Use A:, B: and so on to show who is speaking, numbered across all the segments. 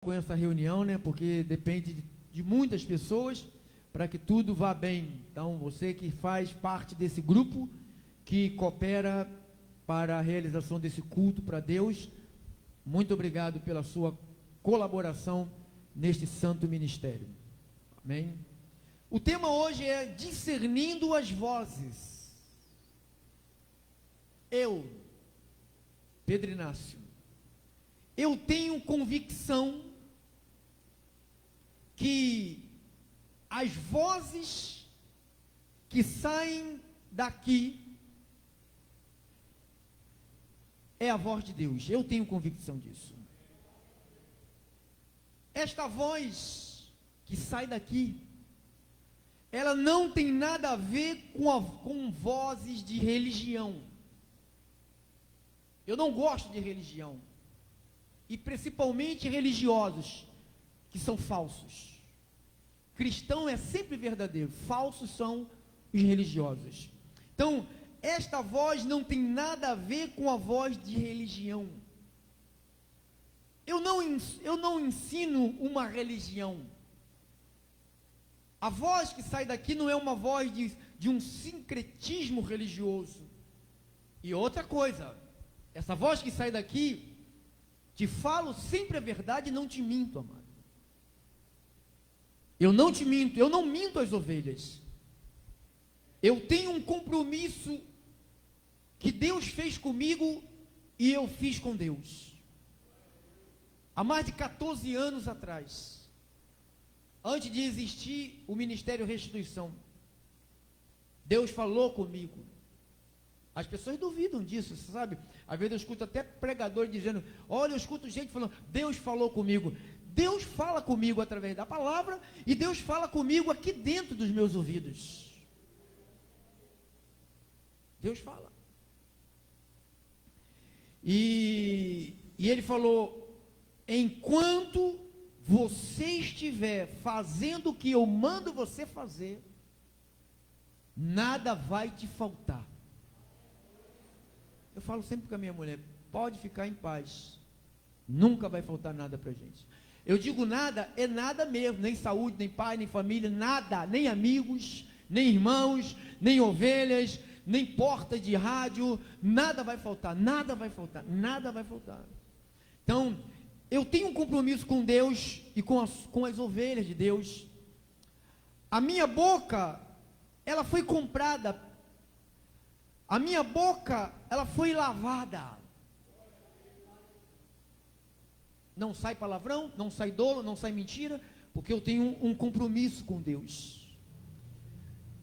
A: com essa reunião, né? Porque depende de muitas pessoas para que tudo vá bem. Então, você que faz parte desse grupo que coopera para a realização desse culto para Deus, muito obrigado pela sua colaboração neste santo ministério. Amém? O tema hoje é discernindo as vozes. Eu, Pedro Inácio, eu tenho convicção que as vozes que saem daqui é a voz de Deus. Eu tenho convicção disso. Esta voz que sai daqui, ela não tem nada a ver com vozes de religião. Eu não gosto de religião. E principalmente religiosos que são falsos. Cristão é sempre verdadeiro, falsos são os religiosos. Então, esta voz não tem nada a ver com a voz de religião. Eu não ensino uma religião. A voz que sai daqui não é uma voz de um sincretismo religioso. E outra coisa, essa voz que sai daqui, te falo sempre a verdade e não te minto, amado. Eu não te minto, eu não minto às ovelhas. Eu tenho um compromisso que Deus fez comigo e eu fiz com Deus. Há mais de 14 anos atrás, antes de existir o Ministério Restituição, Deus falou comigo. As pessoas duvidam disso, sabe? Às vezes eu escuto até pregador dizendo, olha, eu escuto gente falando, Deus falou comigo. Deus fala comigo através da palavra e Deus fala comigo aqui dentro dos meus ouvidos. Deus fala. E Ele falou, enquanto você estiver fazendo o que eu mando você fazer, nada vai te faltar. Eu falo sempre com a minha mulher, pode ficar em paz, nunca vai faltar nada para a gente. Eu digo nada, é nada mesmo, nem saúde, nem pai, nem família, nada, nem amigos, nem irmãos, nem ovelhas, nem porta de rádio, nada vai faltar, nada vai faltar, nada vai faltar. Então, eu tenho um compromisso com Deus e com as ovelhas de Deus. A minha boca, ela foi comprada. A minha boca, ela foi lavada. Não sai palavrão, não sai dolo, não sai mentira, porque eu tenho um compromisso com Deus.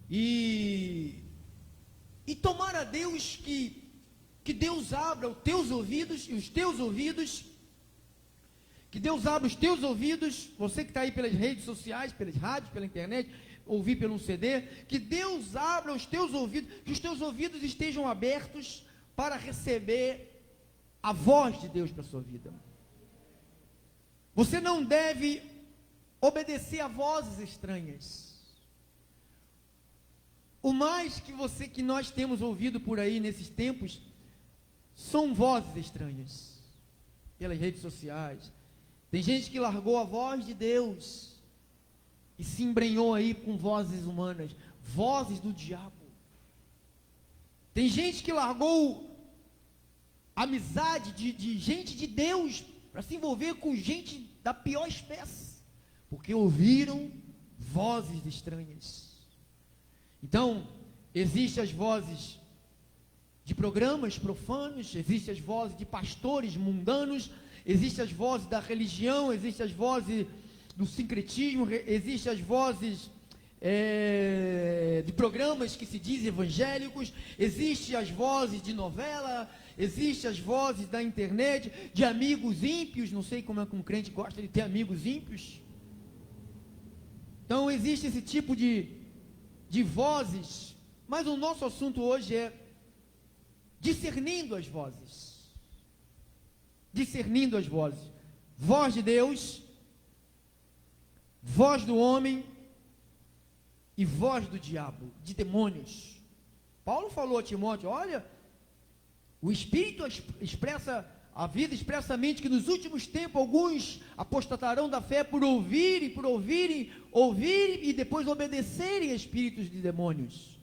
A: E tomara Deus que Deus abra os teus ouvidos e os teus ouvidos, que Deus abra os teus ouvidos, você que está aí pelas redes sociais, pelas rádios, pela internet, ouvir pelo CD, que Deus abra os teus ouvidos, que os teus ouvidos estejam abertos para receber a voz de Deus para a sua vida. Você não deve obedecer a vozes estranhas. O mais que nós temos ouvido por aí nesses tempos são vozes estranhas pelas redes sociais. Tem gente que largou a voz de Deus e se embrenhou aí com vozes humanas, vozes do diabo. Tem gente que largou amizade de gente de Deus para se envolver com gente da pior espécie, porque ouviram vozes estranhas. Então, existem as vozes de programas profanos, existem as vozes de pastores mundanos, existem as vozes da religião, existem as vozes do sincretismo, existem as vozes de programas que se dizem evangélicos, existem as vozes de novela, existem as vozes da internet, de amigos ímpios. Não sei como é que um crente gosta de ter amigos ímpios. Então existe esse tipo de vozes, mas o nosso assunto hoje é discernindo as vozes. Discernindo as vozes. Voz de Deus, voz do homem e voz do diabo, de demônios. Paulo falou a Timóteo, olha, o Espírito expressa vida expressamente que nos últimos tempos alguns apostatarão da fé por ouvirem e depois obedecerem a espíritos de demônios.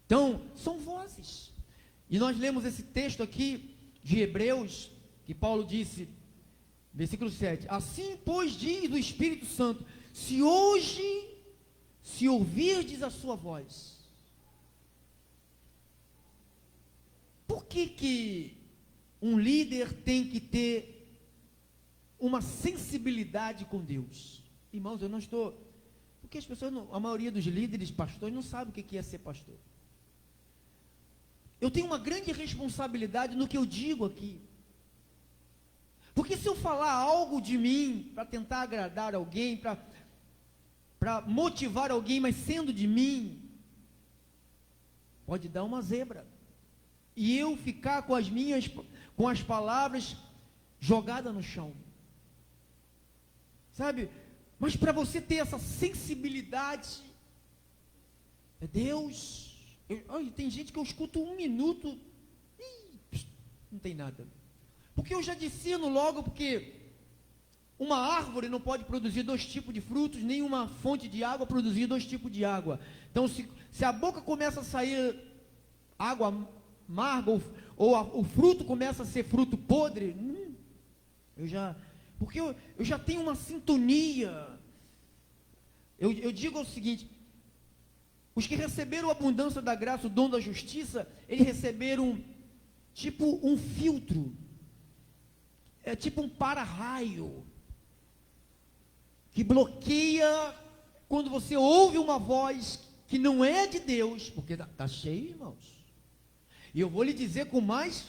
A: Então, são vozes. E nós lemos esse texto aqui de Hebreus, que Paulo disse, versículo 7, assim, pois, diz o Espírito Santo, se ouvirdes a sua voz. Por que um líder tem que ter uma sensibilidade com Deus? Irmãos, eu não estou... Porque as pessoas, a maioria dos líderes, pastores, não sabe o que é ser pastor. Eu tenho uma grande responsabilidade no que eu digo aqui. Porque se eu falar algo de mim, para tentar agradar alguém, para motivar alguém, mas sendo de mim, pode dar uma zebra. E eu ficar com as palavras jogadas no chão. Sabe? Mas para você ter essa sensibilidade, é Deus. Tem gente que eu escuto 1 minuto, não tem nada. Porque eu já discerno logo, porque uma árvore não pode produzir 2 tipos de frutos, nem uma fonte de água produzir 2 tipos de água. Então, se a boca começa a sair água amarga, ou o fruto começa a ser fruto podre, porque eu já tenho uma sintonia. Eu digo o seguinte: os que receberam a abundância da graça, o dom da justiça, eles receberam tipo um filtro, é tipo um para-raio, que bloqueia quando você ouve uma voz que não é de Deus, porque está cheio, irmãos. E eu vou lhe dizer com mais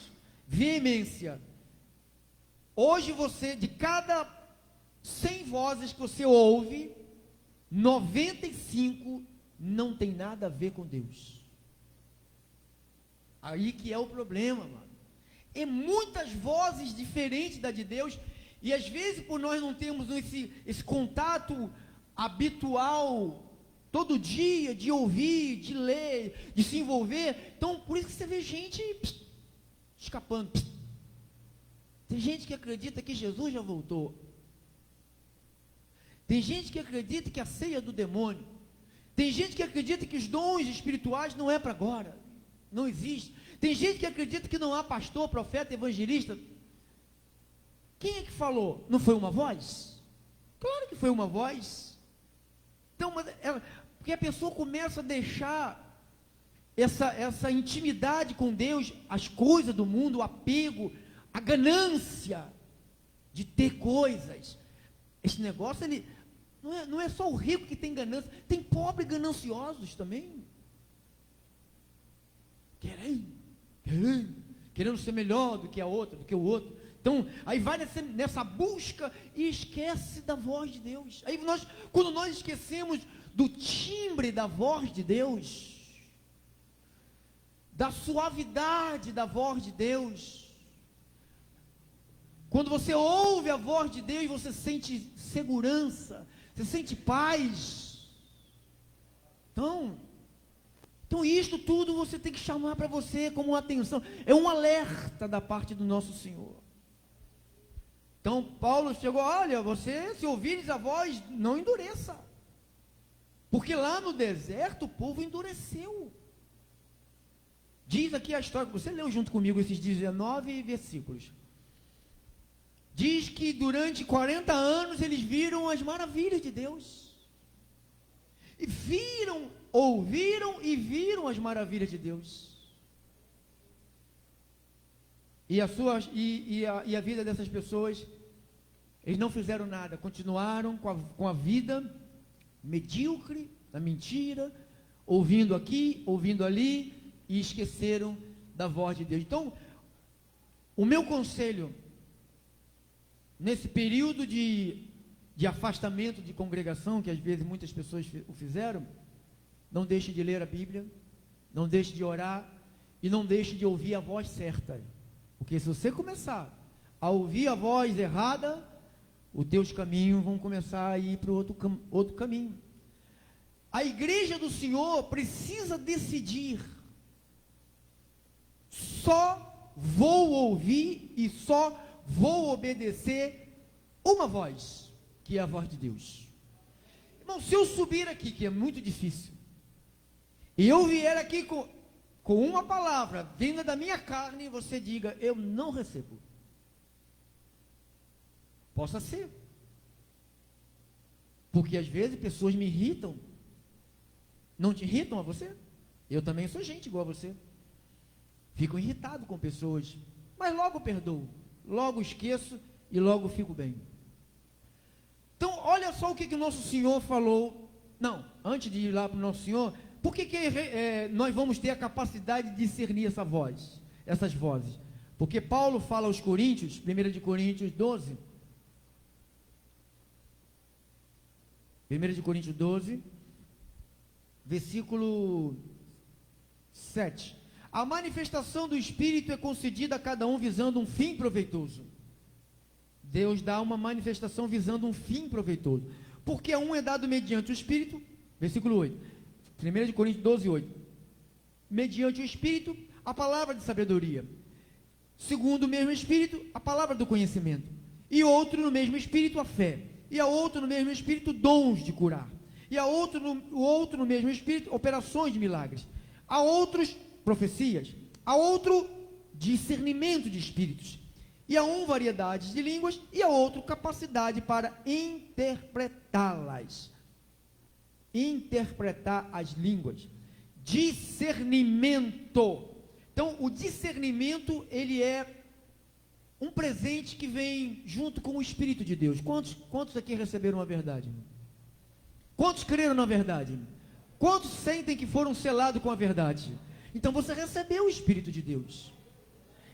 A: veemência, hoje você, de cada 100 vozes que você ouve, 95 não tem nada a ver com Deus. Aí que é o problema, mano. É muitas vozes diferentes da de Deus, e às vezes por nós não termos esse contato habitual, todo dia, de ouvir, de ler, de se envolver, então por isso que você vê gente escapando. Tem gente que acredita que Jesus já voltou. Tem gente que acredita que a ceia é do demônio. Tem gente que acredita que os dons espirituais não é para agora, não existe. Tem gente que acredita que não há pastor, profeta, evangelista. Quem é que falou? Não foi uma voz? Claro que foi uma voz. Então, porque a pessoa começa a deixar essa intimidade com Deus, as coisas do mundo, o apego, a ganância de ter coisas. Esse negócio, não é só o rico que tem ganância, tem pobres gananciosos também. Querendo ser melhor do que o outro. Então, aí vai nessa busca e esquece da voz de Deus. Aí quando nós esquecemos do timbre da voz de Deus, da suavidade da voz de Deus, quando você ouve a voz de Deus, você sente segurança, você sente paz. Então isto tudo você tem que chamar para você como atenção, é um alerta da parte do nosso Senhor. Então Paulo chegou, olha, você, se ouvires a voz, não endureça, porque lá no deserto o povo endureceu. Diz aqui a história, você leu junto comigo esses 19 versículos, diz que durante 40 anos eles viram as maravilhas de Deus, e ouviram e viram as maravilhas de Deus, e a vida dessas pessoas, eles não fizeram nada, continuaram com a vida medíocre, na mentira, ouvindo aqui, ouvindo ali, e esqueceram da voz de Deus. Então, o meu conselho, nesse período de afastamento de congregação, que às vezes muitas pessoas o fizeram, não deixe de ler a Bíblia, não deixe de orar, e não deixe de ouvir a voz certa, porque se você começar a ouvir a voz errada, os teus caminhos vão começar a ir para outro caminho. A igreja do Senhor precisa decidir, só vou ouvir e só vou obedecer uma voz, que é a voz de Deus. Irmão, se eu subir aqui, que é muito difícil, e eu vier aqui com uma palavra vinda da minha carne, você diga, eu não recebo. Possa ser. Porque às vezes pessoas me irritam. Não te irritam a você? Eu também sou gente igual a você. Fico irritado com pessoas, mas logo perdoo, logo esqueço e logo fico bem. Então, olha só o que o nosso Senhor falou. Não, antes de ir lá para o nosso Senhor, por que nós vamos ter a capacidade de discernir essa voz, essas vozes? Porque Paulo fala aos Coríntios, 1 de Coríntios 12, 1 de Coríntios 12, versículo 7. A manifestação do Espírito é concedida a cada um visando um fim proveitoso. Deus dá uma manifestação visando um fim proveitoso. Porque a um é dado mediante o Espírito, versículo 8. 1 de Coríntios 12, 8. Mediante o Espírito, a palavra de sabedoria. Segundo o mesmo Espírito, a palavra do conhecimento. E outro no mesmo Espírito, a fé. E a outro no mesmo Espírito, dons de curar. E a outro no mesmo Espírito, operações de milagres. A outros, profecias. A outro, discernimento de espíritos. E a um, variedades de línguas. E a outro, capacidade para interpretá-las. Interpretar as línguas. Discernimento. Então, o discernimento, ele é um presente que vem junto com o Espírito de Deus. Quantos aqui receberam a verdade? Quantos creram na verdade? Quantos sentem que foram selados com a verdade? Então, você recebeu o Espírito de Deus.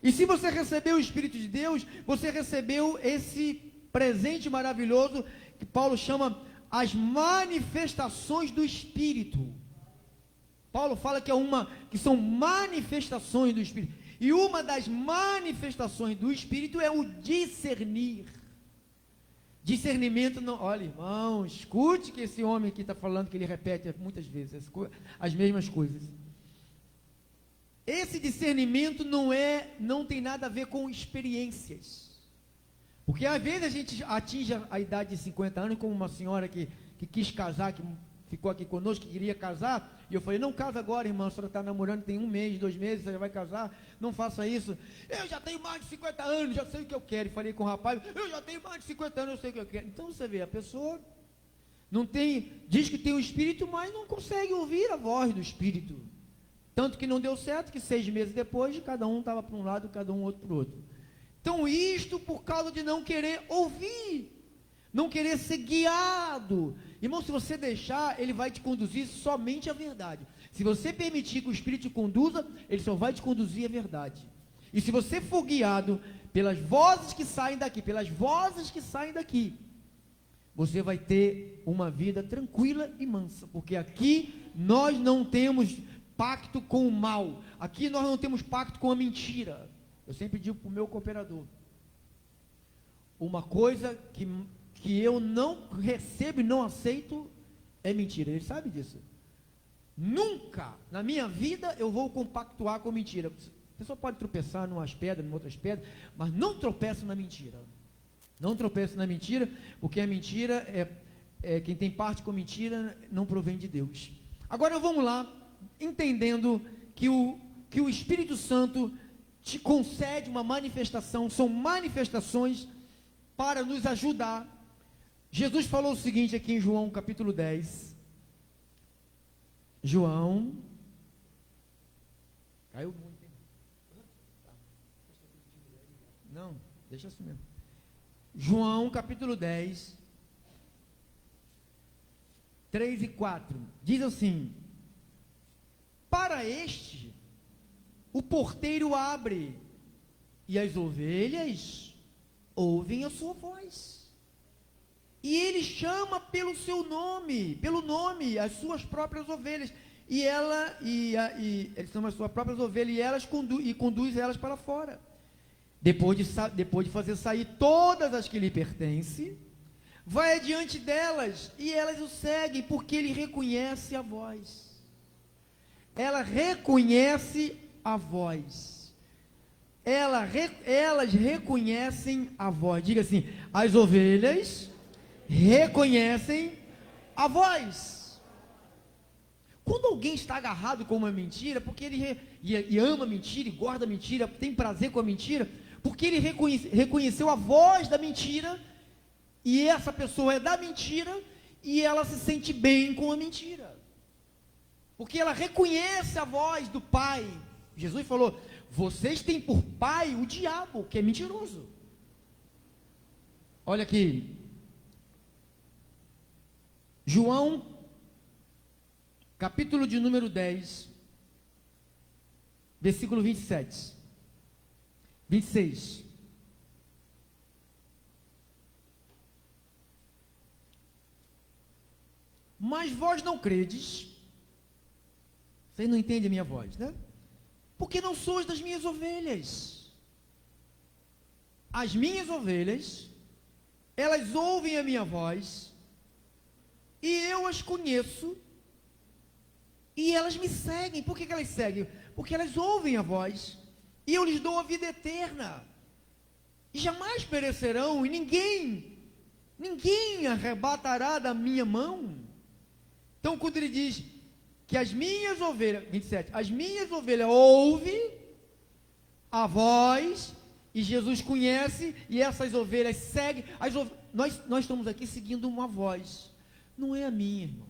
A: E se você recebeu o Espírito de Deus, você recebeu esse presente maravilhoso que Paulo chama as manifestações do Espírito. Paulo fala que são manifestações do Espírito. E uma das manifestações do Espírito é o discernir. Discernimento não... Olha, irmão, escute que esse homem aqui está falando, que ele repete muitas vezes as mesmas coisas. Esse discernimento não tem nada a ver com experiências. Porque às vezes a gente atinge a idade de 50 anos, como uma senhora que quis casar, que ficou aqui conosco, que queria casar, e eu falei, não casa agora, irmã, a senhora está namorando, tem 1 mês, 2 meses, você já vai casar, não faça isso. Eu já tenho mais de 50 anos, já sei o que eu quero. E falei com o rapaz, eu já tenho mais de 50 anos, eu sei o que eu quero. Então você vê, a pessoa diz que tem o Espírito, mas não consegue ouvir a voz do Espírito. Tanto que não deu certo, que 6 meses depois, cada um estava para um lado, cada um outro para o outro. Então isto por causa de não querer ouvir, não querer ser guiado. Irmão, se você deixar, ele vai te conduzir somente à verdade. Se você permitir que o Espírito te conduza, ele só vai te conduzir à verdade. E se você for guiado pelas vozes que saem daqui, você vai ter uma vida tranquila e mansa, porque aqui nós não temos pacto com o mal, aqui nós não temos pacto com a mentira. Eu sempre digo para o meu cooperador, uma coisa que eu não recebo e não aceito é mentira, ele sabe disso. Nunca na minha vida eu vou compactuar com mentira. A pessoa pode tropeçar em umas pedras, em outras pedras, mas não tropeça na mentira. Não tropeça na mentira, porque a mentira quem tem parte com mentira não provém de Deus. Agora vamos lá, entendendo que o Espírito Santo te concede uma manifestação, são manifestações para nos ajudar. Jesus falou o seguinte aqui em João capítulo 10. João. Caiu muito. Não, deixa assim mesmo. João capítulo 10, 3 e 4. Diz assim: para este, o porteiro abre, e as ovelhas ouvem a sua voz. E ele chama pelo seu nome, as suas próprias ovelhas. E eles são as suas próprias ovelhas, e conduz elas para fora. Depois de fazer sair todas as que lhe pertencem, vai adiante delas, e elas o seguem, porque ele reconhece a voz. Ela reconhece a voz. elas reconhecem a voz. Diga assim: as ovelhas reconhecem a voz. Quando alguém está agarrado com uma mentira, porque ele e ama a mentira, e guarda a mentira, tem prazer com a mentira, porque ele reconheceu a voz da mentira, e essa pessoa é da mentira, e ela se sente bem com a mentira, porque ela reconhece a voz do pai. Jesus falou: vocês têm por pai o diabo, que é mentiroso. Olha aqui, João, capítulo de número 10, versículo 26. Mas vós não credes, vocês não entendem a minha voz, né? Porque não sois das minhas ovelhas. As minhas ovelhas, elas ouvem a minha voz, e eu as conheço, e elas me seguem. Por que elas seguem? Porque elas ouvem a voz, e eu lhes dou a vida eterna, e jamais perecerão, e ninguém arrebatará da minha mão. Então, quando ele diz que as minhas ovelhas, 27, as minhas ovelhas ouvem a voz, e Jesus conhece, e essas ovelhas seguem. Nós estamos aqui seguindo uma voz, não é a minha, irmão.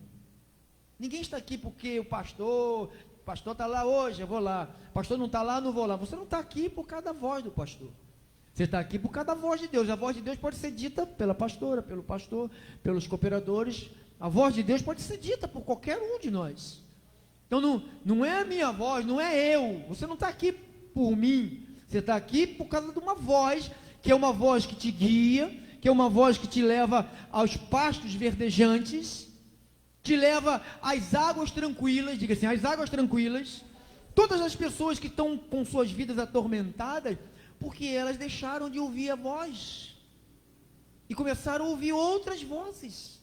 A: Ninguém está aqui porque o pastor está lá hoje, eu vou lá. O pastor não está lá, não vou lá. Você não está aqui por causa da voz do pastor. Você está aqui por causa da voz de Deus. A voz de Deus pode ser dita pela pastora, pelo pastor, pelos cooperadores. A voz de Deus pode ser dita por qualquer um de nós. Então não é a minha voz, não é eu. Você não está aqui por mim. Você está aqui por causa de uma voz, que é uma voz que te guia, que é uma voz que te leva aos pastos verdejantes, te leva às águas tranquilas. Diga assim: às águas tranquilas. Todas as pessoas que estão com suas vidas atormentadas, porque elas deixaram de ouvir a voz, e começaram a ouvir outras vozes,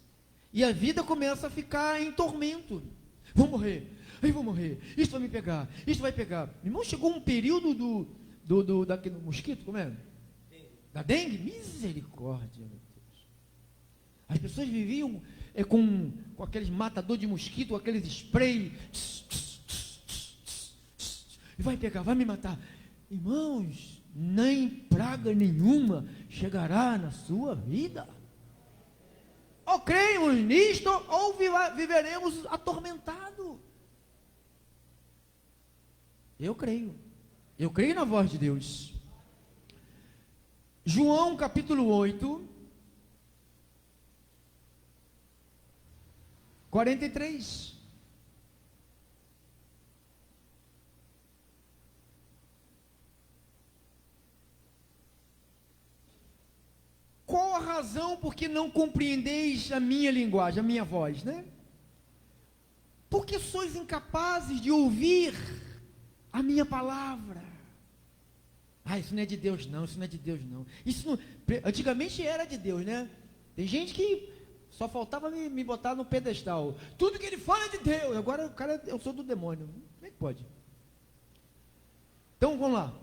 A: e a vida começa a ficar em tormento. Vou morrer, isso vai me pegar, isso vai pegar. Irmão, chegou um período daquele mosquito, como é? Da dengue? Misericórdia, meu Deus. As pessoas viviam com aqueles matador de mosquito, aqueles spray, e vai pegar, vai me matar. Irmãos, nem praga nenhuma chegará na sua vida. Ou cremos nisto, ou viveremos atormentados. Eu creio na voz de Deus. João capítulo 8, 43. Qual a razão por que não compreendeis a minha linguagem, a minha voz, né? Porque sois incapazes de ouvir a minha palavra. Isso não é de Deus não, isso não é de Deus não. Isso não, antigamente era de Deus, né? Tem gente que só faltava me botar no pedestal. Tudo que ele fala é de Deus. Agora o cara, eu sou do demônio. Como é que pode? Então vamos lá.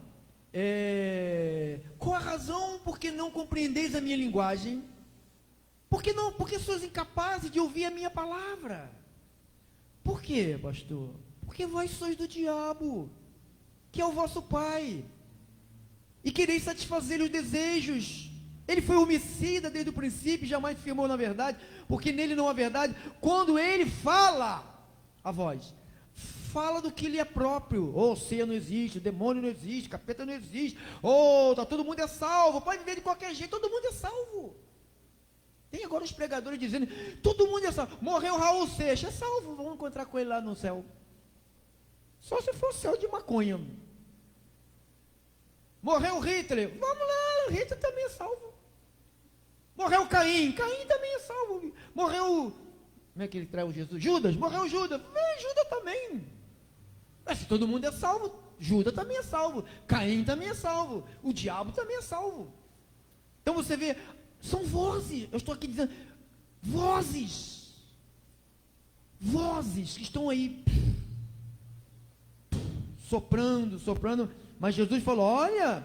A: Qual a razão por que não compreendeis a minha linguagem? Porque sois incapazes de ouvir a minha palavra. Por quê, pastor? Porque vós sois do diabo, que é o vosso pai, e quereis satisfazer os desejos. Ele foi homicida desde o princípio, jamais firmou na verdade, porque nele não há verdade. Quando ele fala, a voz fala do que lhe é próprio. Ceia não existe, o demônio não existe, capeta não existe, todo mundo é salvo, pode viver de qualquer jeito, todo mundo é salvo. Tem agora os pregadores dizendo, todo mundo é salvo. Morreu Raul Seixas, é salvo, vamos encontrar com ele lá no céu. Só se for céu de maconha. Morreu Hitler, vamos lá, Hitler também é salvo. Morreu Caim também é salvo. Morreu, como é que ele traiu Jesus? Judas, morreu Judas, Judas também. Mas se todo mundo é salvo, Judas também é salvo, Caim também é salvo, o diabo também é salvo. Então você vê, são vozes, eu estou aqui dizendo, vozes que estão aí, soprando, Mas Jesus falou, olha,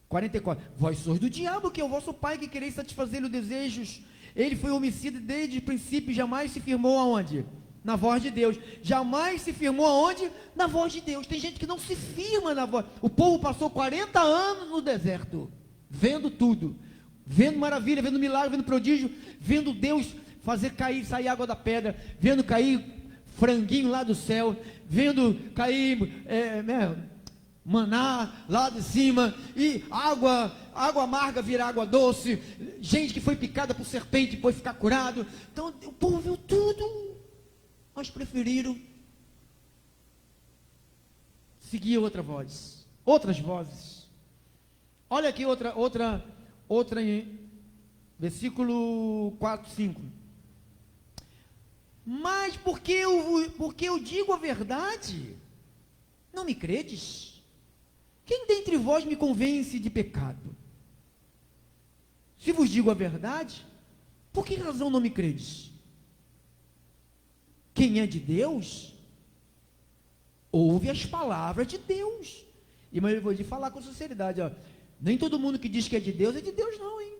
A: 44, vós sois do diabo, que é o vosso pai, que quereis satisfazer os desejos. Ele foi homicida desde o princípio, jamais se firmou aonde? Na voz de Deus. Jamais se firmou aonde? Na voz de Deus. Tem gente que não se firma na voz. O povo passou 40 anos no deserto, vendo tudo, vendo maravilha, vendo milagre, vendo prodígio, vendo Deus fazer cair, sair água da pedra, vendo cair franguinho lá do céu, vendo cair maná lá de cima, e água amarga virar água doce, gente que foi picada por serpente depois ficar curado. Então o povo viu tudo, mas preferiram seguir outras vozes. Olha aqui outra em versículo 4, 5. Mas porque eu digo a verdade, não me credes? Quem dentre vós me convence de pecado? Se vos digo a verdade, por que razão não me credes? Quem é de Deus, ouve as palavras de Deus. E mas eu vou te falar com sinceridade, ó, nem todo mundo que diz que é de Deus não, hein?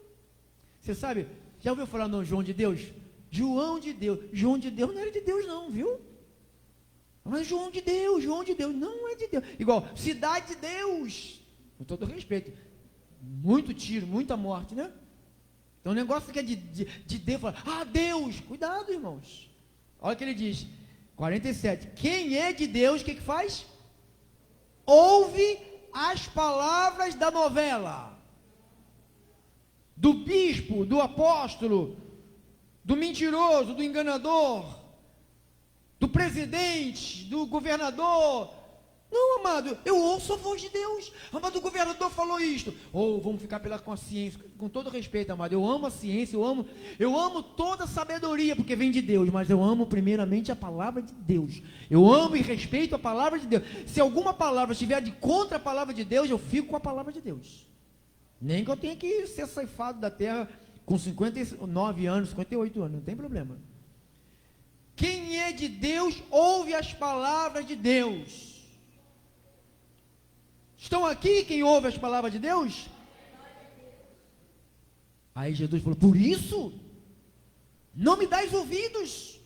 A: Você sabe, já ouviu falar no João de Deus? João de Deus não era de Deus não, viu? Mas João de Deus não é de Deus. Igual, cidade de Deus, com todo respeito, muito tiro, muita morte, né? Então o negócio que é de Deus, fala, Deus, cuidado, irmãos. Olha o que ele diz, 47, quem é de Deus, o que faz? Ouve as palavras da novela, do bispo, do apóstolo, do mentiroso, do enganador, do presidente, do governador. Não, amado, eu ouço a voz de Deus. Amado, o governador falou isto. Vamos ficar pela consciência, com todo respeito, amado. Eu amo a ciência, eu amo toda a sabedoria, porque vem de Deus, mas eu amo primeiramente a palavra de Deus. Eu amo e respeito a palavra de Deus. Se alguma palavra estiver de contra a palavra de Deus, eu fico com a palavra de Deus. Nem que eu tenha que ser ceifado da terra com 59 anos, 58 anos, não tem problema. Quem é de Deus, ouve as palavras de Deus. Estão aqui quem ouve as palavras de Deus? Aí Jesus falou, por isso, não me dais ouvidos.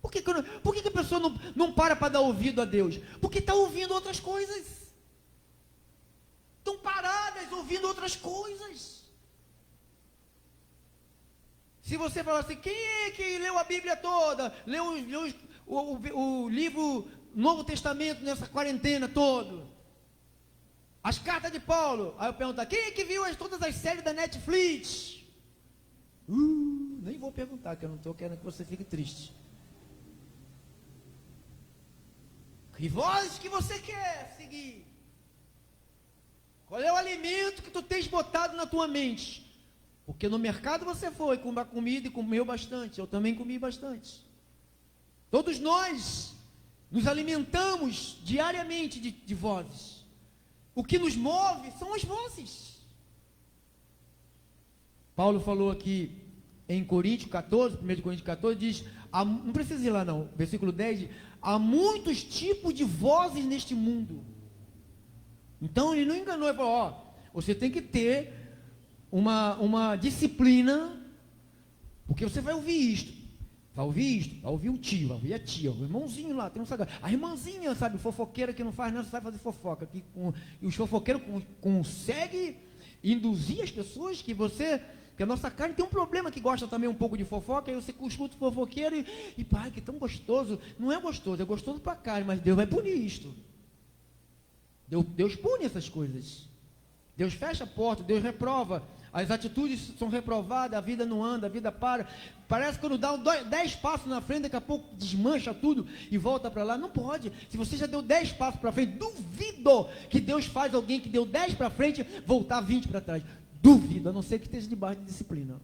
A: Por que a pessoa não para dar ouvido a Deus? Porque está ouvindo outras coisas. Estão paradas ouvindo outras coisas. Se você falar assim, quem é que leu a Bíblia toda? Leu o livro Novo Testamento nessa quarentena todo? As cartas de Paulo. Aí eu pergunto, quem é que viu todas as séries da Netflix? Nem vou perguntar, que eu não estou querendo que você fique triste. Que voz que você quer seguir? Qual é o alimento que tu tens botado na tua mente? Porque no mercado você foi comprar comida e comeu bastante. Eu também comi bastante. Todos nós nos alimentamos diariamente de vozes. O que nos move são as vozes. Paulo falou aqui em Coríntios 14, 1 Coríntios 14, diz, não precisa ir lá não, versículo 10, diz, há muitos tipos de vozes neste mundo. Então ele não enganou, ele falou, você tem que ter uma disciplina, porque você vai ouvir isto, vai ouvir o tio, vai ouvir a tia, o irmãozinho lá, tem um sagrado, a irmãzinha, sabe, fofoqueira que não faz nada, sabe fazer fofoca, e os fofoqueiros conseguem induzir as pessoas que a nossa carne tem um problema, que gosta também um pouco de fofoca, aí você escuta o fofoqueiro e pai, que tão gostoso, não é gostoso para a carne, mas Deus vai punir isto, Deus pune essas coisas, Deus fecha a porta, Deus reprova, as atitudes são reprovadas, a vida não anda, a vida para, parece que quando dá 10 passos na frente, daqui a pouco desmancha tudo e volta para lá, não pode, se você já deu 10 passos para frente, duvido que Deus faz alguém que deu 10 para frente, voltar 20 para trás, duvido, a não ser que esteja debaixo de disciplina.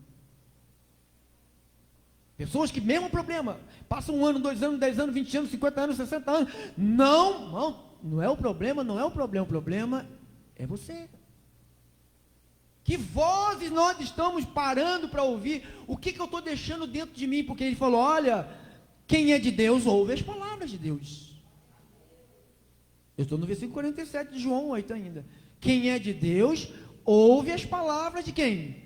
A: Pessoas que mesmo problema, passam 1 ano, 2 anos, 10 anos, 20 anos, 50 anos, 60 anos, não é o problema, o problema é você. Que vozes nós estamos parando para ouvir? O que eu estou deixando dentro de mim? Porque ele falou, olha, quem é de Deus ouve as palavras de Deus. Eu estou no versículo 47 de João 8 ainda. Quem é de Deus, ouve as palavras de quem?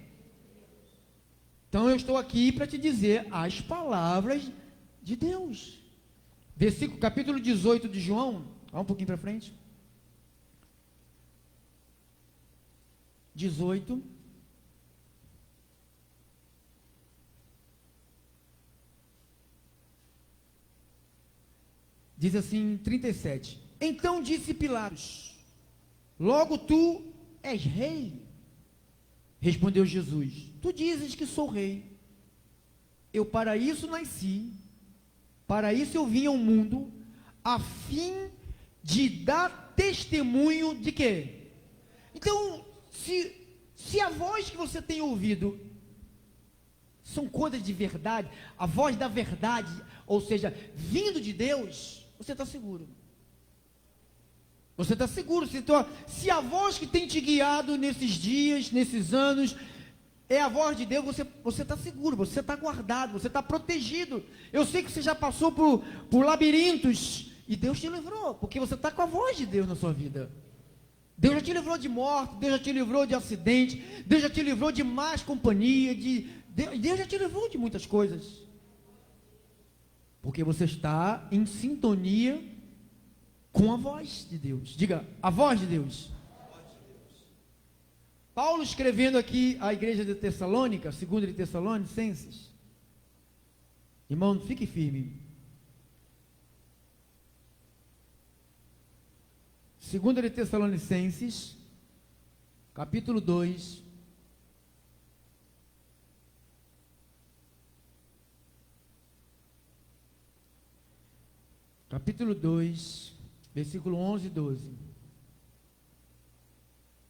A: Então eu estou aqui para te dizer as palavras de Deus. Capítulo 18 de João, vá um pouquinho para frente. 18. Diz assim, 37. Então disse Pilatos: logo tu és rei? Respondeu Jesus: tu dizes que sou rei. Eu para isso nasci, para isso eu vim ao mundo, a fim de dar testemunho de quê? Então, se a voz que você tem ouvido são coisas de verdade, a voz da verdade, ou seja, vindo de Deus, você está seguro. Você está seguro. Se a voz que tem te guiado nesses dias, nesses anos, é a voz de Deus, você está seguro, você está guardado, você está protegido. Eu sei que você já passou por labirintos, e Deus te livrou, porque você está com a voz de Deus na sua vida. Deus já te livrou de morte, Deus já te livrou de acidente, Deus já te livrou de más companhia, Deus já te livrou de muitas coisas. Porque você está em sintonia com a voz de Deus. Diga, a voz de Deus. Paulo escrevendo aqui à igreja de Tessalônica, 2 de Tessalonicenses. Irmão, fique firme. 2 de Tessalonicenses, capítulo 2. Capítulo 2, versículo 11 e 12.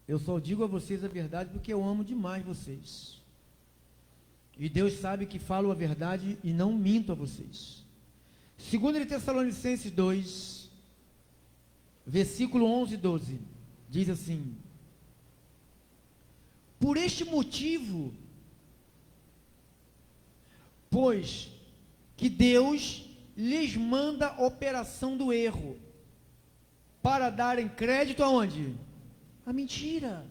A: Eu só digo a vocês a verdade porque eu amo demais vocês. E Deus sabe que falo a verdade e não minto a vocês. 2 de Tessalonicenses 2, versículo 11 e 12. Diz assim: por este motivo, pois que Deus lhes manda a operação do erro, para darem crédito aonde? A mentira,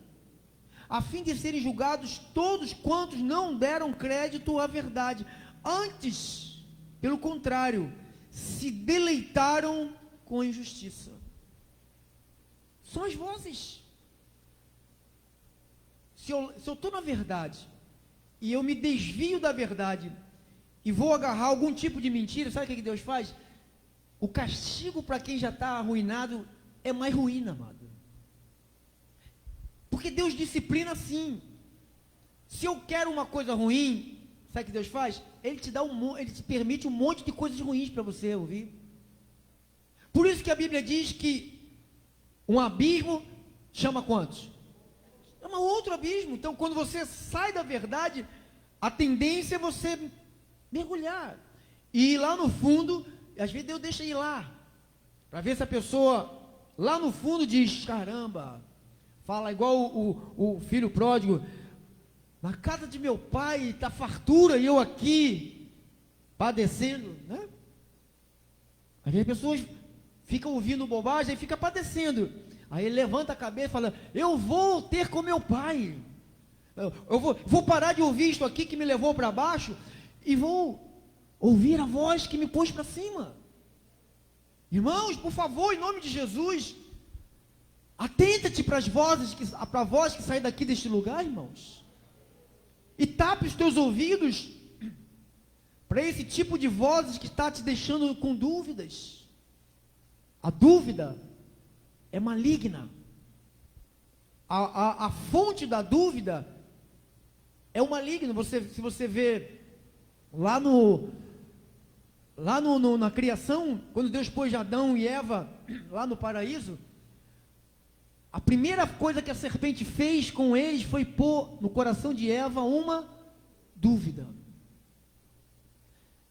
A: a fim de serem julgados todos quantos não deram crédito à verdade, antes, pelo contrário, se deleitaram com a injustiça. São as vozes. Se eu estou na verdade, e eu me desvio da verdade, e vou agarrar algum tipo de mentira, sabe o que Deus faz? O castigo para quem já está arruinado é mais ruim, amado. Porque Deus disciplina assim. Se eu quero uma coisa ruim, sabe o que Deus faz? Ele te permite um monte de coisas ruins para você ouvir. Por isso que a Bíblia diz que um abismo chama quantos? Chama outro abismo. Então, quando você sai da verdade, a tendência é você mergulhar, e ir lá no fundo. Às vezes Deus deixa ir lá, para ver se a pessoa lá no fundo diz, caramba, fala igual o filho pródigo, na casa de meu pai está fartura, e eu aqui, padecendo, né? Às vezes as pessoas ficam ouvindo bobagem, e fica padecendo, aí ele levanta a cabeça e fala, eu vou ter com meu pai, eu vou parar de ouvir isto aqui que me levou para baixo, e vou ouvir a voz que me pôs para cima. Irmãos, por favor, em nome de Jesus, atenta-te para a voz que sai daqui deste lugar, irmãos, e tape os teus ouvidos para esse tipo de vozes que está te deixando com dúvidas. A dúvida é maligna. A fonte da dúvida é o maligno. Se você vê lá na criação, quando Deus pôs Adão e Eva lá no paraíso, a primeira coisa que a serpente fez com eles foi pôr no coração de Eva uma dúvida.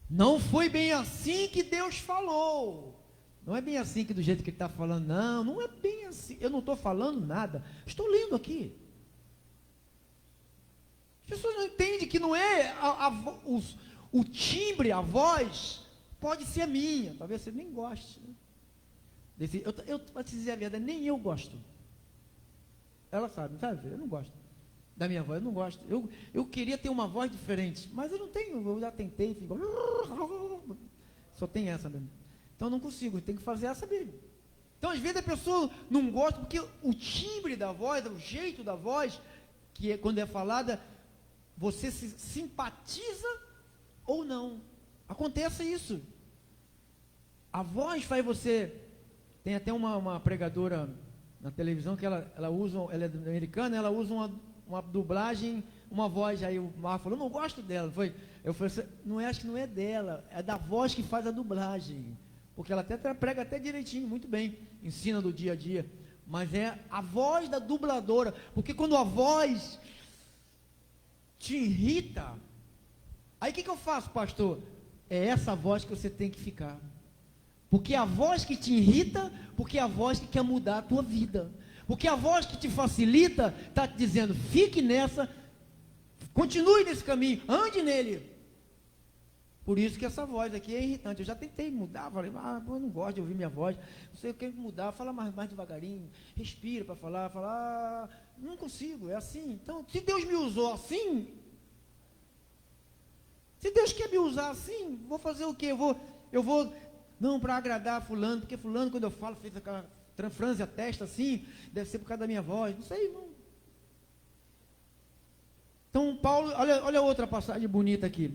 A: Não foi bem assim que Deus falou. Não é bem assim que do jeito que ele está falando. Não é bem assim. Eu não estou falando nada. Estou lendo aqui. As pessoas não entendem que não é o timbre, a voz, pode ser a minha. Talvez você nem goste, né? Para te dizer a verdade, nem eu gosto. Ela sabe? Eu não gosto da minha voz, eu não gosto. Eu queria ter uma voz diferente, mas eu não tenho, eu já tentei, só tem essa mesmo. Então eu não consigo, tem que fazer essa mesmo. Então às vezes a pessoa não gosta, porque o timbre da voz, o jeito da voz, que é quando é falada, você se simpatiza ou não. Acontece isso. A voz faz você. Tem até uma pregadora na televisão que ela é americana, ela usa uma dublagem, uma voz. Aí o Marco falou, eu não gosto dela. Eu falei assim, acho que não é dela, é da voz que faz a dublagem. Porque ela até prega até direitinho, muito bem, ensina do dia a dia. Mas é a voz da dubladora. Porque quando a voz te irrita, aí o que eu faço, pastor? É essa voz que você tem que ficar. Porque a voz que te irrita, porque é a voz que quer mudar a tua vida. Porque a voz que te facilita, está te dizendo, fique nessa, continue nesse caminho, ande nele. Por isso que essa voz aqui é irritante. Eu já tentei mudar, falei, eu não gosto de ouvir minha voz, não sei o que mudar, fala mais devagarinho, respira para falar, não consigo, é assim. Então, se Deus me usou assim, se Deus quer me usar assim, vou fazer o quê? Eu vou não para agradar fulano, porque fulano quando eu falo, fez aquela franze a testa assim, deve ser por causa da minha voz, não sei, não. Então, Paulo, olha outra passagem bonita aqui.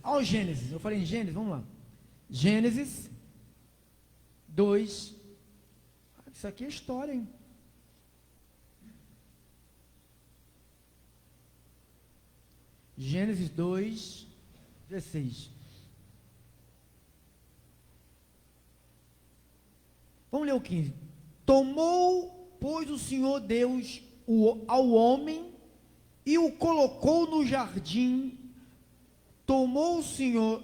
A: Ao Gênesis, eu falei em Gênesis, vamos lá. Gênesis 2. Isso aqui é história, hein? Gênesis 2, 16. Vamos ler o 15. Tomou, pois, o Senhor Deus ao homem e o colocou no jardim. Tomou o Senhor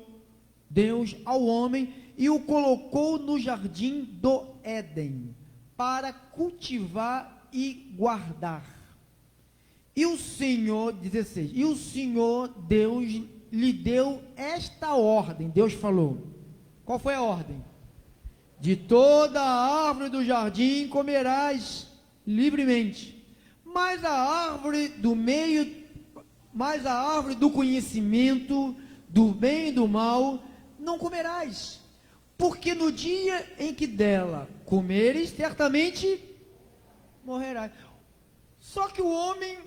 A: Deus ao homem e o colocou no jardim do Éden para cultivar e guardar. E o Senhor, 16, e o Senhor Deus lhe deu esta ordem. Deus falou. Qual foi a ordem? De toda a árvore do jardim comerás livremente, mas a árvore do conhecimento do bem e do mal não comerás, porque no dia em que dela comeres, certamente morrerás. Só que o homem,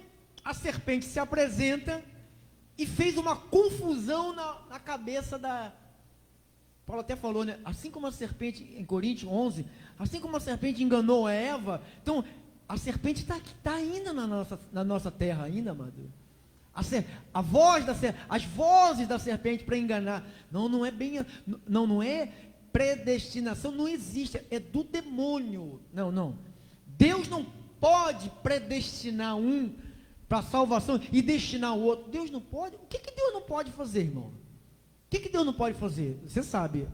A: a serpente se apresenta e fez uma confusão na cabeça da... Paulo até falou, né? Assim como a serpente, em Coríntios 11, assim como a serpente enganou a Eva, então a serpente está ainda na nossa terra, ainda, amado. As vozes da serpente para enganar, não é bem, não é predestinação, não existe, é do demônio. Não. Deus não pode predestinar um para salvação e destinar o outro. Deus não pode. O que Deus não pode fazer, irmão? O que Deus não pode fazer? Você sabe,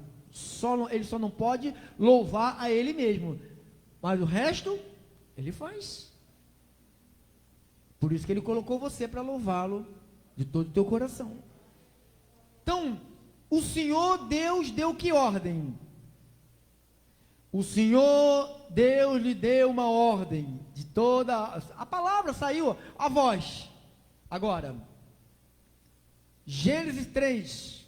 A: ele só não pode louvar a Ele mesmo, mas o resto, Ele faz. Por isso que Ele colocou você para louvá-lo de todo o teu coração. Então, o Senhor Deus deu que ordem? O Senhor Deus lhe deu uma ordem, de toda, a palavra saiu, a voz. Agora, Gênesis 3,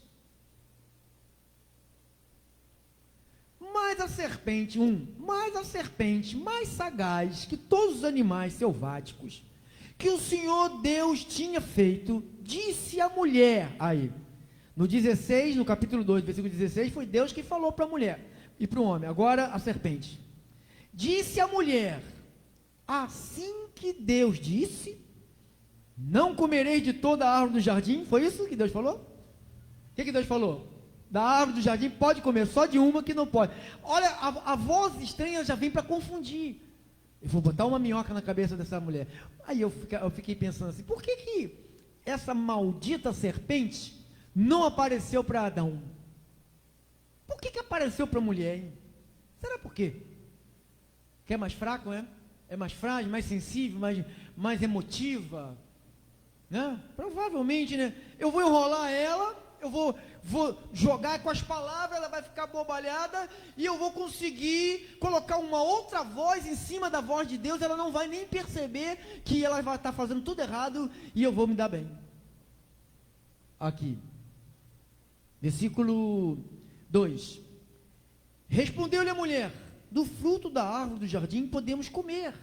A: mas a serpente, mais sagaz que todos os animais selváticos, que o Senhor Deus tinha feito, disse à mulher, aí, no 16, no capítulo 2, versículo 16, foi Deus que falou para a mulher, e para o homem, agora a serpente, disse à mulher, assim que Deus disse, não comereis de toda a árvore do jardim, foi isso que Deus falou? O que Deus falou? Da árvore do jardim pode comer, só de uma que não pode. Olha, a voz estranha já vem para confundir. Eu vou botar uma minhoca na cabeça dessa mulher. Aí eu fiquei pensando assim, por que essa maldita serpente não apareceu para Adão? Por que apareceu para a mulher, hein? Será por quê? Que é mais fraco, né? É mais frágil, mais sensível, mais emotiva, né? Provavelmente, né? Eu vou enrolar ela, eu vou jogar com as palavras, ela vai ficar bobalhada, e eu vou conseguir colocar uma outra voz em cima da voz de Deus, ela não vai nem perceber que ela vai estar fazendo tudo errado, e eu vou me dar bem. Aqui, versículo 2, respondeu-lhe a mulher, do fruto da árvore do jardim podemos comer.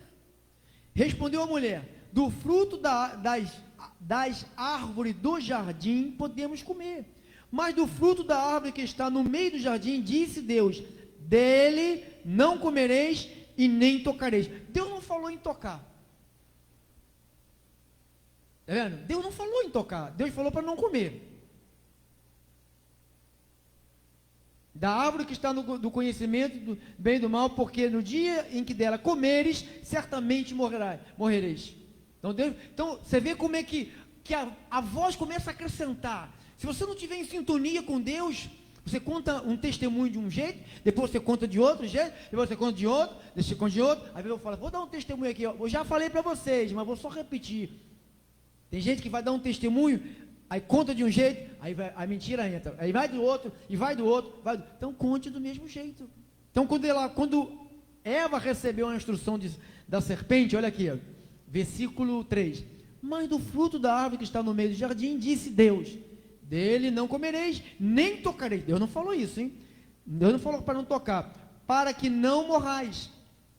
A: Respondeu a mulher, do fruto das árvores do jardim podemos comer, mas do fruto da árvore que está no meio do jardim, disse Deus, dele não comereis e nem tocareis. Deus não falou em tocar, tá vendo? Deus não falou em tocar, Deus falou para não comer. Da árvore que está do conhecimento do bem e do mal, porque no dia em que dela comeres, certamente morrereis. Então você vê como é que a voz começa a acrescentar. Se você não estiver em sintonia com Deus, você conta um testemunho de um jeito, depois você conta de outro jeito, depois você conta de outro, depois você conta de outro, aí eu falo, vou dar um testemunho aqui, eu já falei para vocês, mas vou só repetir. Tem gente que vai dar um testemunho, aí conta de um jeito, aí a mentira entra, aí vai do outro, e vai do outro, então conte do mesmo jeito. Então quando Eva recebeu a instrução da serpente, olha aqui, ó, versículo 3, mas do fruto da árvore que está no meio do jardim, disse Deus, dele não comereis, nem tocareis. Deus não falou isso, hein? Deus não falou para não tocar, para que não morrais.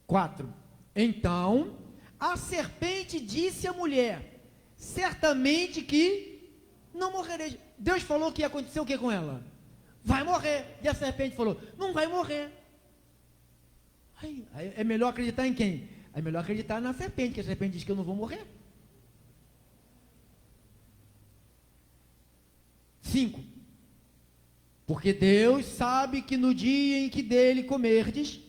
A: 4, então a serpente disse à mulher, certamente que não morrereis. Deus falou que ia acontecer o que com ela? Vai morrer. E a serpente falou, não vai morrer. Aí é melhor acreditar em quem? É melhor acreditar na serpente, que a serpente diz que eu não vou morrer. 5, porque Deus sabe que no dia em que dele comerdes,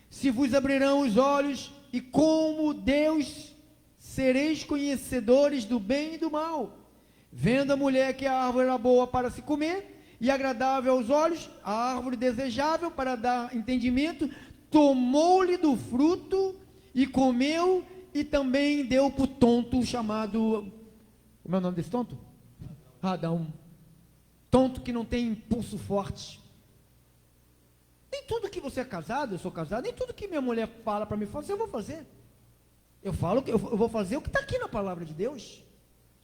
A: se vos abrirão os olhos, e como Deus sereis conhecedores do bem e do mal. Vendo a mulher que a árvore era boa para se comer, e agradável aos olhos, a árvore desejável para dar entendimento, tomou-lhe do fruto, e comeu, e também deu para o tonto chamado, como é o nome desse tonto? Adão. Tonto que não tem impulso forte. Nem tudo que você é casado, eu sou casado, nem tudo que minha mulher fala para mim fazer, eu vou fazer. Eu falo que eu vou fazer o que está aqui na palavra de Deus.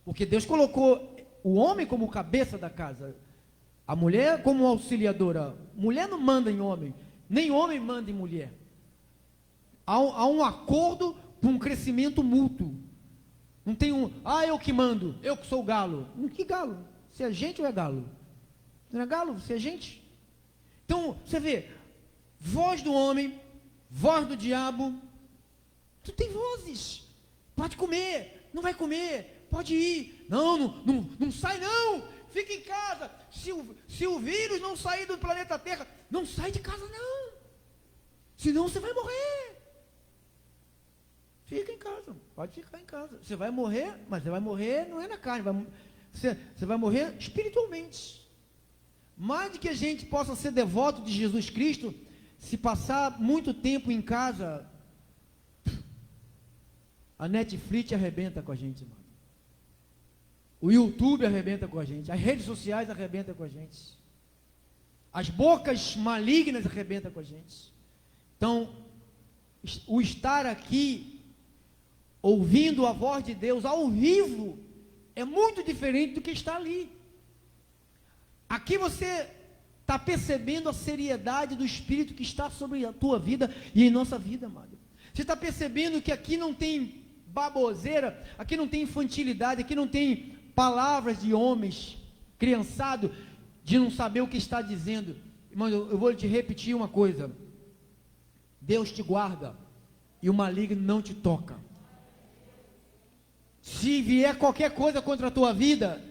A: Porque Deus colocou o homem como cabeça da casa, a mulher como auxiliadora. Mulher não manda em homem, nem homem manda em mulher. Há um acordo para um crescimento mútuo. Não tem eu que mando, eu que sou o galo. Que galo? Você é gente ou é galo? Não é galo, você é gente. Então, você vê, voz do homem, voz do diabo, tu tem vozes. Pode comer, não vai comer. Pode ir, não sai não, fica em casa, se o vírus não sair do planeta Terra, não sai de casa não, senão você vai morrer, fica em casa, pode ficar em casa, você vai morrer, mas você vai morrer não é na carne, você vai morrer espiritualmente. Mais do que a gente possa ser devoto de Jesus Cristo, se passar muito tempo em casa, a Netflix arrebenta com a gente, irmão. O YouTube arrebenta com a gente, as redes sociais arrebentam com a gente, as bocas malignas arrebentam com a gente. Então, o estar aqui, ouvindo a voz de Deus ao vivo, é muito diferente do que estar ali. Aqui você está percebendo a seriedade do Espírito que está sobre a tua vida e em nossa vida, amado. Você está percebendo que aqui não tem baboseira, aqui não tem infantilidade, aqui não tem palavras de homens, criançado, de não saber o que está dizendo. Irmão, eu vou te repetir uma coisa. Deus te guarda e o maligno não te toca. Se vier qualquer coisa contra a tua vida,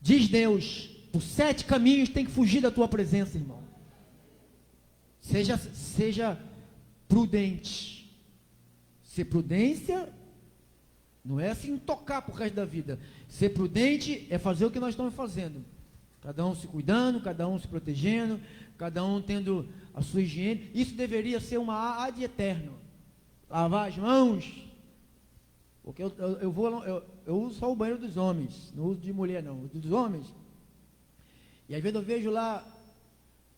A: diz Deus, por 7 caminhos tem que fugir da tua presença, irmão. Seja prudente. Ser prudência não é assim tocar por resto da vida. Ser prudente é fazer o que nós estamos fazendo. Cada um se cuidando, cada um se protegendo, cada um tendo a sua higiene. Isso deveria ser uma ad eterno. Lavar as mãos. Porque eu uso só o banheiro dos homens, não uso de mulher não, dos homens. E às vezes eu vejo lá,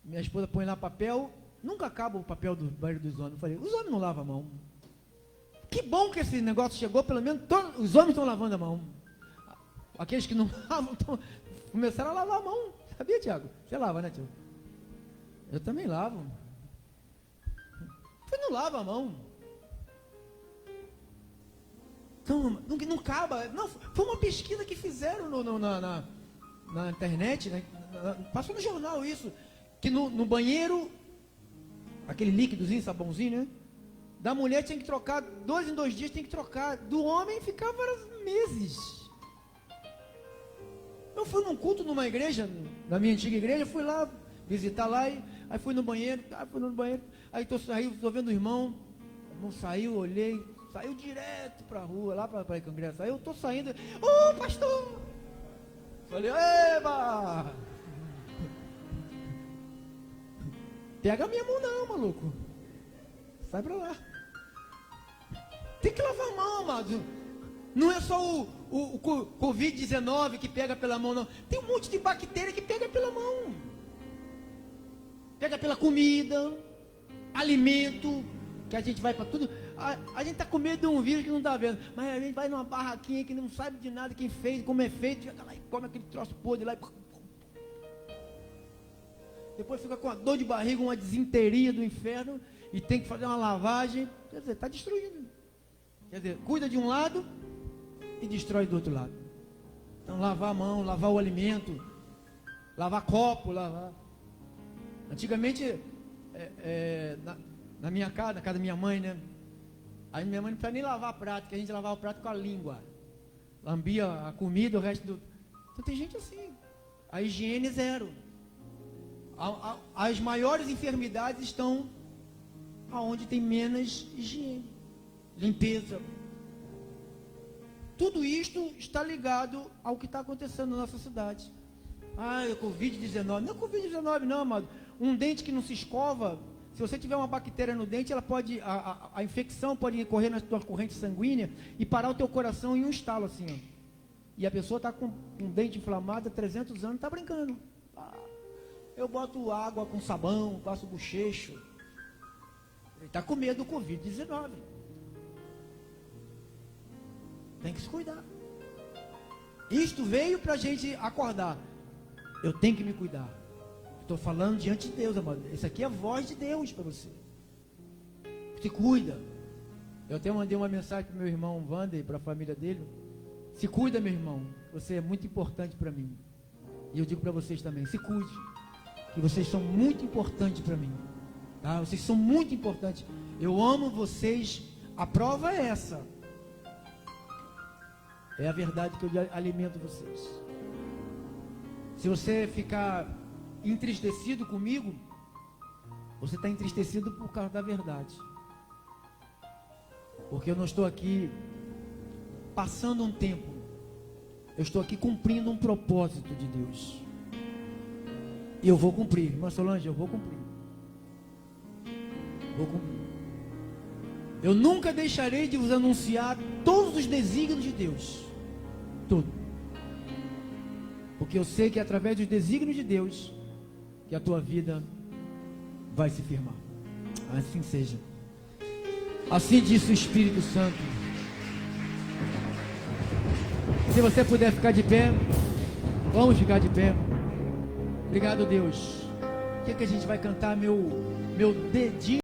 A: minha esposa põe lá papel, nunca acaba o papel do banheiro dos homens. Eu falei, os homens não lavam a mão. Que bom que esse negócio chegou, pelo menos os homens estão lavando a mão. Aqueles que não lavam começaram a lavar a mão. Sabia, Tiago? Você lava, né, Tiago? Eu também lavo. Você não lava a mão. Então, não acaba. Não, foi uma pesquisa que fizeram na internet, né? Passou no jornal isso. Que no banheiro, aquele líquidozinho, sabãozinho, né? Da mulher tinha que trocar, 2 em 2 dias tem que trocar. Do homem ficava meses. Eu fui num culto numa igreja, na minha antiga igreja, fui lá visitar lá, aí fui no banheiro, aí tô vendo o irmão saiu, olhei, saiu direto pra rua, lá pra congresso. Aí eu tô saindo, ô pastor! Falei, eba! Pega a minha mão não, maluco. Sai pra lá. Tem que lavar a mão, amado. Não é só o Covid-19 que pega pela mão, não. Tem um monte de bactéria que pega pela mão. Pega pela comida, alimento, que a gente vai para tudo. A gente está com medo de um vírus que não está vendo. Mas a gente vai numa barraquinha que não sabe de nada, quem fez, como é feito, chega lá e come aquele troço podre lá. Depois fica com a dor de barriga, uma desinteria do inferno, e tem que fazer uma lavagem. Quer dizer, está destruindo. Quer dizer, cuida de um lado e destrói do outro lado. Então, lavar a mão, lavar o alimento, lavar copo, lavar. Antigamente, na minha casa, na casa da minha mãe, né? Aí minha mãe não precisava nem lavar prato, que a gente lavava o prato com a língua. Lambia a comida, o resto do... Então tem gente assim. A higiene zero. As maiores enfermidades estão aonde tem menos higiene, limpeza. Tudo isto está ligado ao que está acontecendo na nossa cidade. É Covid-19. Não é Covid-19 não, amado. Um dente que não se escova, se você tiver uma bactéria no dente, ela pode, a infecção pode correr na tua corrente sanguínea e parar o teu coração em um estalo assim, ó. E a pessoa está com um dente inflamado há 300 anos, está brincando. Eu boto água com sabão, passo bochecho. Ele está com medo do Covid-19. Tem que se cuidar. Isto veio para a gente acordar. Eu tenho que me cuidar. Estou falando diante de Deus, amado. Isso aqui é a voz de Deus para você. Se cuida. Eu até mandei uma mensagem para o meu irmão Wander, para a família dele. Se cuida, meu irmão. Você é muito importante para mim. E eu digo para vocês também, se cuide. Que vocês são muito importantes para mim. Tá? Vocês são muito importantes. Eu amo vocês. A prova é essa. É a verdade que eu alimento vocês. Se você ficar entristecido comigo, você está entristecido por causa da verdade. Porque eu não estou aqui passando um tempo. Eu estou aqui cumprindo um propósito de Deus. E eu vou cumprir. Irmã Solange, eu vou cumprir. Vou cumprir. Eu nunca deixarei de vos anunciar todos os desígnios de Deus. Tudo. Porque eu sei que é através dos desígnios de Deus que a tua vida vai se firmar. Assim seja. Assim disse o Espírito Santo. Se você puder ficar de pé, vamos ficar de pé. Obrigado, Deus. O que a gente vai cantar, meu dedinho?